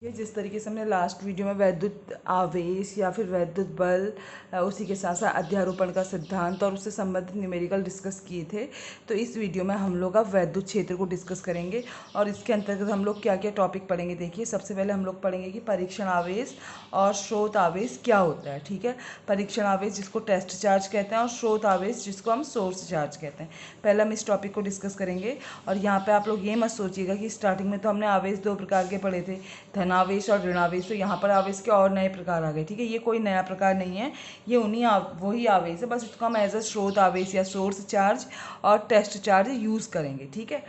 ये जिस तरीके से हमने लास्ट वीडियो में वैद्युत आवेश या फिर वैद्युत बल उसी के साथ साथ अध्यारोपण का सिद्धांत और उससे संबंधित न्यूमेरिकल डिस्कस किए थे, तो इस वीडियो में हम लोग अब वैद्युत क्षेत्र को डिस्कस करेंगे। और इसके अंतर्गत हम लोग क्या क्या टॉपिक पढ़ेंगे। देखिए, सबसे पहले हम लोग पढ़ेंगे कि परीक्षण आवेश और स्रोत आवेश क्या होता है। ठीक है, परीक्षण आवेश जिसको टेस्ट चार्ज कहते हैं और स्रोत आवेश जिसको हम सोर्स चार्ज कहते हैं। पहले हम इस टॉपिक को डिस्कस करेंगे। और यहाँ पर आप लोग ये मत सोचिएगा कि स्टार्टिंग में तो हमने आवेश दो प्रकार के पढ़े थे, धनावेश और ऋणावेश, तो यहाँ पर आवेश के और नए प्रकार आ गए। ठीक है, ये कोई नया प्रकार नहीं है, ये वही आवेश है, बस इसको हम एज अ स्रोत आवेश या सोर्स चार्ज और टेस्ट चार्ज यूज़ करेंगे। ठीक है,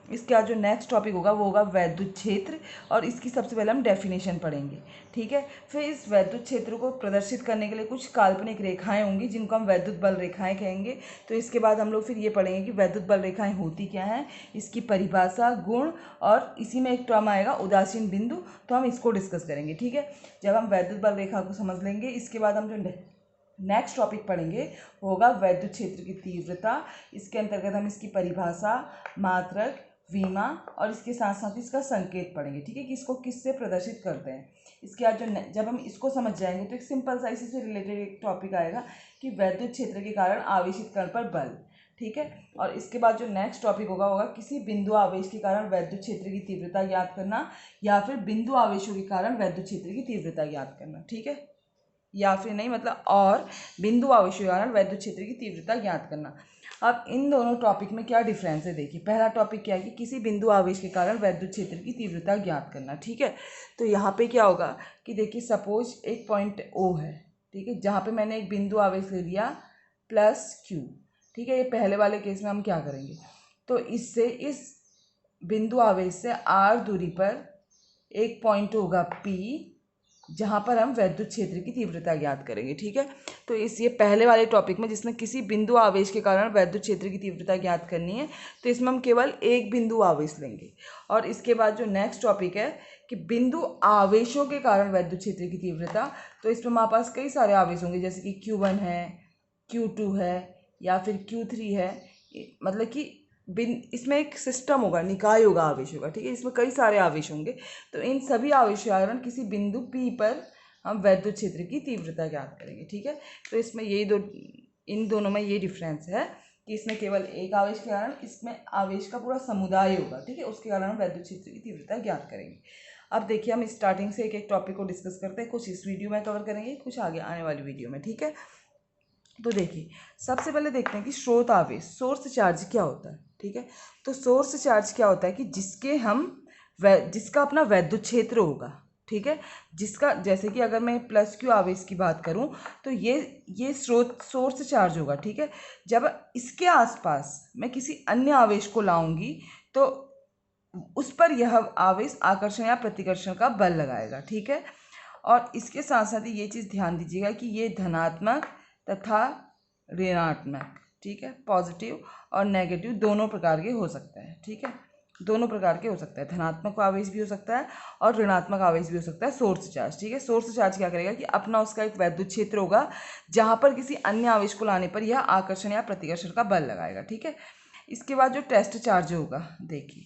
इसके बाद जो नेक्स्ट टॉपिक होगा वो होगा वैद्युत क्षेत्र, और इसकी सबसे पहले हम डेफिनेशन पढ़ेंगे। ठीक है, फिर इस वैद्युत क्षेत्र को प्रदर्शित करने के लिए कुछ काल्पनिक रेखाएं होंगी जिनको हम वैद्युत बल रेखाएं कहेंगे। तो इसके बाद हम लोग फिर ये पढ़ेंगे कि वैद्युत बल रेखाएं होती क्या हैं, इसकी परिभाषा, गुण, और इसी में एक टर्म आएगा उदासीन बिंदु, तो हम इसको डिस्कस करेंगे। ठीक है, जब हम वैद्युत बल रेखा को समझ लेंगे, इसके बाद हम जो नेक्स्ट टॉपिक पढ़ेंगे वो होगा वैद्युत क्षेत्र की तीव्रता। इसके अंतर्गत हम इसकी परिभाषा, मात्रक, विमा और इसके साथ साथ इसका संकेत पढ़ेंगे। ठीक है, कि इसको किससे प्रदर्शित करते हैं। इसके बाद जब हम इसको समझ जाएंगे तो एक सिंपल सा इसी से रिलेटेड एक टॉपिक आएगा कि वैद्युत क्षेत्र के कारण आवेशित कण पर बल। ठीक है, और इसके बाद जो नेक्स्ट टॉपिक होगा किसी बिंदु आवेश के कारण वैद्युत क्षेत्र की तीव्रता ज्ञात करना, या फिर बिंदु आवेशों के कारण वैद्युत क्षेत्र की तीव्रता ज्ञात करना। ठीक है, या फिर नहीं, मतलब और बिंदु आवेशों के कारण वैद्युत क्षेत्र की तीव्रता ज्ञात करना। अब इन दोनों टॉपिक में क्या डिफरेंस है, देखिए। पहला टॉपिक क्या है कि किसी बिंदु आवेश के कारण वैद्युत क्षेत्र की तीव्रता ज्ञात करना। ठीक है, तो यहाँ पे क्या होगा कि देखिए, सपोज एक पॉइंट O है। ठीक है, जहाँ पे मैंने एक बिंदु आवेश ले लिया +Q। ठीक है, ये पहले वाले केस में हम क्या करेंगे, तो इससे इस बिंदु आवेश से R दूरी पर एक पॉइंट होगा P, जहाँ पर हम वैद्युत क्षेत्र की तीव्रता ज्ञात करेंगे। ठीक है, तो ये पहले वाले टॉपिक में जिसमें किसी बिंदु आवेश के कारण वैद्युत क्षेत्र की तीव्रता ज्ञात करनी है, तो इसमें हम केवल एक बिंदु आवेश लेंगे। और इसके बाद जो नेक्स्ट टॉपिक है कि बिंदु आवेशों के कारण वैद्युत क्षेत्र की तीव्रता, तो इसमें हमारे पास कई सारे आवेश होंगे, जैसे कि Q1 है, Q2 है, या फिर Q3 है। मतलब कि इसमें एक सिस्टम होगा, निकाय होगा आवेशों का। ठीक है, इसमें कई सारे आवेश होंगे, तो इन सभी आवेशों के कारण किसी बिंदु P पर हम वैद्युत क्षेत्र की तीव्रता ज्ञात करेंगे। ठीक है, तो इसमें इन दोनों में ये डिफरेंस है कि इसमें केवल एक आवेश के कारण, इसमें आवेश का पूरा समुदाय होगा। ठीक है, उसके कारण हम वैद्युत क्षेत्र की तीव्रता ज्ञात करेंगे। अब देखिए, हम स्टार्टिंग से एक एक टॉपिक को डिस्कस करते हैं। कुछ इस वीडियो में कवर करेंगे, कुछ आगे आने वाली वीडियो में। ठीक है, तो देखिए, सबसे पहले देखते हैं कि स्रोत आवेश, सोर्स चार्ज क्या होता है। ठीक है, तो सोर्स चार्ज क्या होता है कि जिसका अपना वैद्युत क्षेत्र होगा। ठीक है, जिसका, जैसे कि अगर मैं +Q आवेश की बात करूं, तो ये सोर्स चार्ज होगा। ठीक है, जब इसके आसपास मैं किसी अन्य आवेश को लाऊंगी तो उस पर यह आवेश आकर्षण या प्रतिकर्षण का बल लगाएगा। ठीक है, और इसके साथ साथ ये चीज़ ध्यान दीजिएगा कि ये धनात्मक तथा ऋणात्मक, ठीक है, पॉजिटिव और नेगेटिव दोनों प्रकार के हो सकते हैं। ठीक है, दोनों प्रकार के हो सकता है, धनात्मक आवेश भी हो सकता है और ऋणात्मक आवेश भी हो सकता है, सोर्स चार्ज। ठीक है, सोर्स चार्ज क्या करेगा कि अपना उसका एक वैद्युत क्षेत्र होगा जहाँ पर किसी अन्य आवेश को लाने पर यह आकर्षण या प्रतिकर्षण का बल लगाएगा। ठीक है, इसके बाद जो टेस्ट चार्ज होगा, देखिए,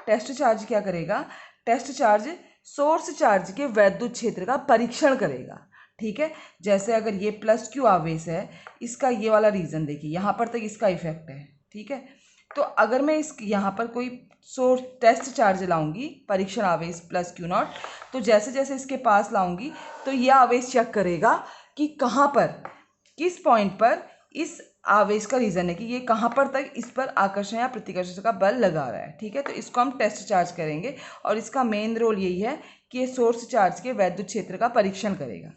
टेस्ट चार्ज क्या करेगा, टेस्ट चार्ज सोर्स चार्ज के वैद्युत क्षेत्र का परीक्षण करेगा। ठीक है, जैसे अगर ये +Q आवेश है, इसका ये वाला रीजन देखिए, यहाँ पर तक इसका इफेक्ट है। ठीक है, तो अगर मैं यहाँ पर कोई सोर्स टेस्ट चार्ज लाऊंगी, परीक्षण आवेश +Q0, तो जैसे जैसे इसके पास लाऊंगी तो यह आवेश चेक करेगा कि कहाँ पर, किस पॉइंट पर इस आवेश का रीजन है कि ये कहाँ पर तक इस पर आकर्षण या प्रतिकर्षण का बल लगा रहा है। ठीक है, तो इसको हम टेस्ट चार्ज करेंगे, और इसका मेन रोल यही है कि ये सोर्स चार्ज के वैद्युत क्षेत्र का परीक्षण करेगा।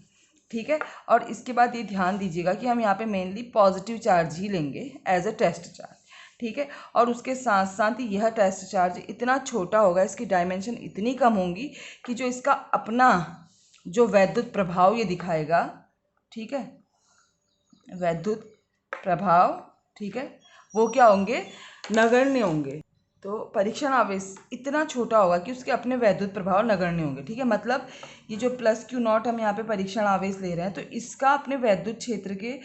ठीक है, और इसके बाद ये ध्यान दीजिएगा कि हम यहाँ पे मेनली पॉजिटिव चार्ज ही लेंगे एज अ टेस्ट चार्ज। ठीक है, और उसके साथ साथ ही यह टेस्ट चार्ज इतना छोटा होगा, इसकी डायमेंशन इतनी कम होंगी कि जो इसका अपना जो वैद्युत प्रभाव ये दिखाएगा, ठीक है, वैद्युत प्रभाव, ठीक है, वो क्या होंगे, नगण्य होंगे। तो परीक्षण आवेश इतना छोटा होगा कि उसके अपने वैद्युत प्रभाव नगण्य होंगे। ठीक है, मतलब ये जो +Q0 हम यहाँ पे परीक्षण आवेश ले रहे हैं, तो इसका अपने वैद्युत क्षेत्र के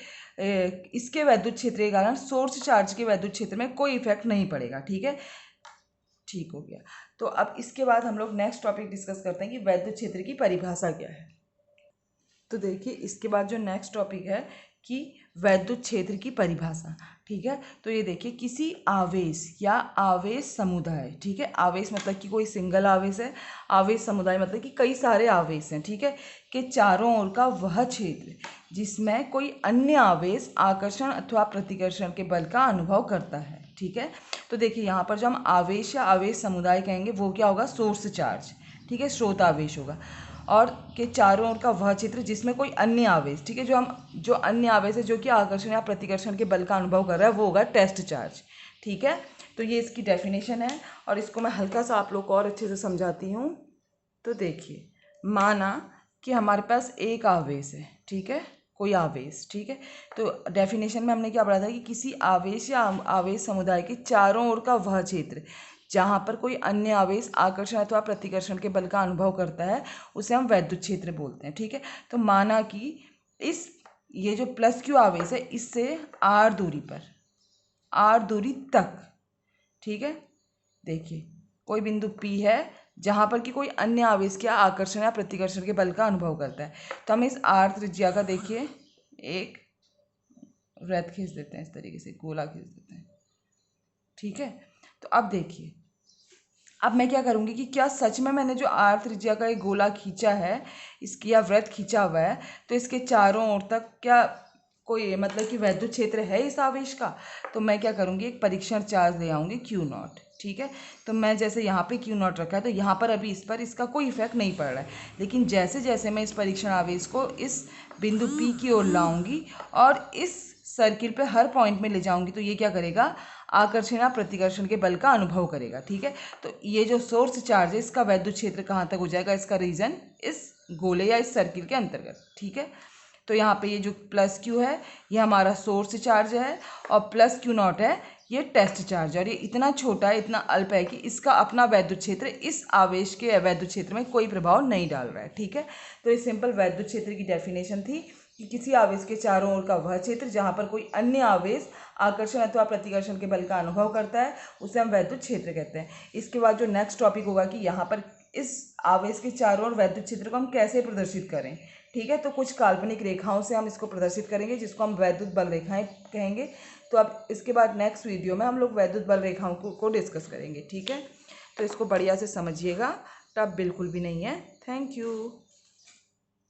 इसके वैद्युत क्षेत्र के कारण सोर्स चार्ज के वैद्युत क्षेत्र में कोई इफेक्ट नहीं पड़ेगा। ठीक है, ठीक हो गया। तो अब इसके बाद हम लोग नेक्स्ट टॉपिक डिस्कस करते हैं कि वैद्युत क्षेत्र की परिभाषा क्या है। तो देखिए इसके बाद जो नेक्स्ट टॉपिक है कि वैद्युत क्षेत्र की परिभाषा, ठीक है। तो ये देखिए किसी आवेश या आवेश समुदाय, ठीक है, आवेश मतलब कि कोई सिंगल आवेश है, आवेश समुदाय मतलब कि कई सारे आवेश हैं, ठीक है, के चारों ओर का वह क्षेत्र जिसमें कोई अन्य आवेश आकर्षण अथवा प्रतिकर्षण के बल का अनुभव करता है, ठीक है। तो देखिए यहाँ पर जो हम आवेश या आवेश समुदाय कहेंगे वो क्या होगा, सोर्स चार्ज, ठीक है, स्रोत आवेश होगा, और के चारों ओर का वह क्षेत्र जिसमें कोई अन्य आवेश, ठीक है, जो अन्य आवेश है जो कि आकर्षण या प्रतिकर्षण के बल का अनुभव कर रहा है वो होगा टेस्ट चार्ज, ठीक है। तो ये इसकी डेफिनेशन है और इसको मैं हल्का सा आप लोग को और अच्छे से समझाती हूँ। तो देखिए माना कि हमारे पास एक आवेश है, ठीक है, कोई आवेश, ठीक है। तो डेफिनेशन में हमने क्या पढ़ा था कि किसी आवेश या आवेश समुदाय के चारों ओर का वह क्षेत्र जहाँ पर कोई अन्य आवेश आकर्षण अथवा प्रतिकर्षण के बल का अनुभव करता है उसे हम वैद्युत क्षेत्र बोलते हैं, ठीक है। तो माना कि ये जो प्लस क्यू आवेश है इससे आर दूरी तक, ठीक है, देखिए कोई बिंदु P है जहाँ पर कि कोई अन्य आवेश के आकर्षण या प्रतिकर्षण के बल का अनुभव करता है। तो हम इस आर त्रिज्या का देखिए एक वृत्त खींच देते हैं, इस तरीके से गोला खींच देते हैं, ठीक है। तो अब देखिए अब मैं क्या करूँगी कि क्या सच में मैंने जो आर त्रिज्या का एक गोला खींचा है, इसकी या वृत्त खींचा हुआ है, तो इसके चारों ओर तक क्या कोई मतलब कि वैद्युत क्षेत्र है इस आवेश का। तो मैं क्या करूँगी, एक परीक्षण चार्ज ले आऊँगी Q0, ठीक है। तो मैं जैसे यहाँ पे Q0 रखा है तो यहाँ पर अभी इस पर इसका कोई इफेक्ट नहीं पड़ रहा है, लेकिन जैसे जैसे मैं इस परीक्षण आवेश को इस बिंदु P की ओर लाऊंगी और इस सर्किल पे हर पॉइंट में ले जाऊंगी तो ये क्या करेगा, आकर्षण या प्रतिकर्षण के बल का अनुभव करेगा, ठीक है। तो ये जो सोर्स चार्ज है इसका वैद्युत क्षेत्र कहाँ तक हो जाएगा, इसका रीजन इस गोले या इस सर्किल के अंतर्गत, ठीक है। तो यहाँ पे ये जो प्लस क्यू है ये हमारा सोर्स चार्ज है और प्लस Q0 है ये टेस्ट चार्ज है, और ये इतना छोटा है, इतना अल्प है कि इसका अपना वैद्युत क्षेत्र इस आवेश के वैद्युत क्षेत्र में कोई प्रभाव नहीं डाल रहा है, ठीक है। तो ये सिंपल वैद्युत क्षेत्र की डेफिनेशन थी कि किसी आवेश के चारों ओर का वह क्षेत्र जहाँ पर कोई अन्य आवेश आकर्षण अथवा प्रतिकर्षण के बल का अनुभव करता है उसे हम वैद्युत क्षेत्र कहते हैं। इसके बाद जो नेक्स्ट टॉपिक होगा कि यहाँ पर इस आवेश के चारों ओर वैद्युत क्षेत्र को हम कैसे प्रदर्शित करें, ठीक है। तो कुछ काल्पनिक रेखाओं से हम इसको प्रदर्शित करेंगे जिसको हम वैद्युत बल रेखाएं कहेंगे। तो अब इसके बाद नेक्स्ट वीडियो में हम लोग वैद्युत बल रेखाओं को डिस्कस करेंगे, ठीक है। तो इसको बढ़िया से समझिएगा, टफ बिल्कुल भी नहीं है। Thank you.